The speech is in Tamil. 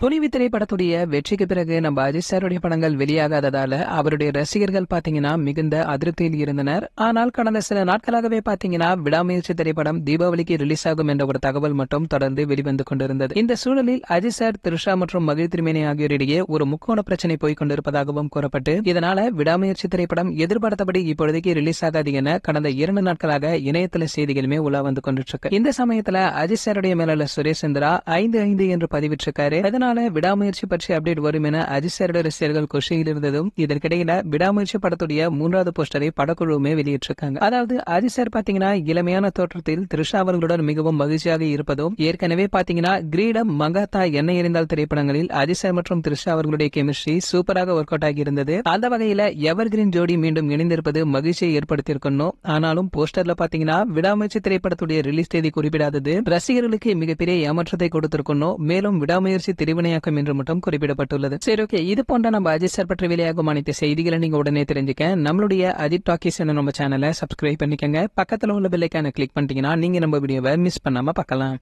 துணிவு திரைப்படத்துடைய வெற்றிக்கு பிறகு நம்ம அஜித் சாருடைய படங்கள் வெளியாகாததால அவருடைய ரசிகர்கள் பாத்தீங்கன்னா மிகுந்த அதிருப்தியில் இருந்தனர். ஆனால் கடந்த சில நாட்களாகவே பாத்தீங்கன்னா விடாமுயற்சி திரைப்படம் தீபாவளிக்கு ரிலீஸ் ஆகும் என்ற ஒரு தகவல் மட்டும் தொடர்ந்து வெளிவந்து கொண்டிருந்தது. இந்த சூழலில் அஜித் சார், த்ரிஷா மற்றும் மகிழ் திருமேனி ஆகியோரிடையே ஒரு முக்கோண பிரச்சனை போய்கொண்டிருப்பதாகவும் கூறப்பட்டு இதனால விடாமுயற்சி திரைப்படம் எதிர்பார்த்தபடி இப்பொழுதைக்கு ரிலீஸ் ஆகாது என கடந்த 2 நாட்களாக இணையதள செய்திகளுமே உலா வந்து கொண்டிருக்கு. இந்த சமயத்துல அஜித் சாருடைய மேலாள சுரேஷ் சந்திரா 5-5 என்று பதிவிட்டிருக்காரு. விடாமுயற்சி பற்றி அப்டேட் வரும் என அஜித் சாருடைய ரசிகர்கள் குஷியில் இருந்ததும் இதற்கிடையில விடாமுயற்சி படத்துடைய 3வது போஸ்டரை படக்குழுவுமே வெளியிட்டிருக்காங்க. அதாவது அஜித் சார் பாத்தீங்கன்னா இளமையான தோற்றத்தில் த்ரிஷா அவர்களுடன் மிகவும் மகிழ்ச்சியாக இருப்பதும், ஏற்கனவே பாத்தீங்கன்னா கிரீடம், மகாத்தா, என்ன எறிந்தால் திரைப்படங்களில் அஜித் சார் மற்றும் த்ரிஷா அவர்களுடைய கெமிஸ்ட்ரி சூப்பராக ஒர்க் அவுட் ஆகி இருந்தது. அந்த வகையில எவர் கிரீன் ஜோடி மீண்டும் இணைந்திருப்பது மகிழ்ச்சியை ஏற்படுத்தியிருக்கணும். ஆனாலும் போஸ்டர்ல பாத்தீங்கன்னா விடாமுயற்சி திரைப்படத்துடைய ரிலீஸ் தேதி குறிப்பிடாதது ரசிகர்களுக்கு மிகப்பெரிய ஏமாற்றத்தை கொடுத்திருக்கணும். மேலும் விடாமுயற்சி வினையாக்கம் என்று மட்டும் குறிப்பிடப்பட்டுள்ளது. சரி, ஓகே, இது போன்ற நம்ம அஜித் சார் பற்றி வெளியாகும் அனைத்து செய்திகளை நீங்க உடனே தெரிஞ்சுக்க நம்மளுடைய அஜித் டாக்கீஸ் நம்ம சேனலை சப்ஸ்கிரைப் பண்ணிக்கங்க. பக்கத்துல உள்ள பெல் ஐகானை கிளிக் பண்ணிட்டீங்கன்னா நீங்க நம்ம வீடியோவை மிஸ் பண்ணாம பார்க்கலாம்.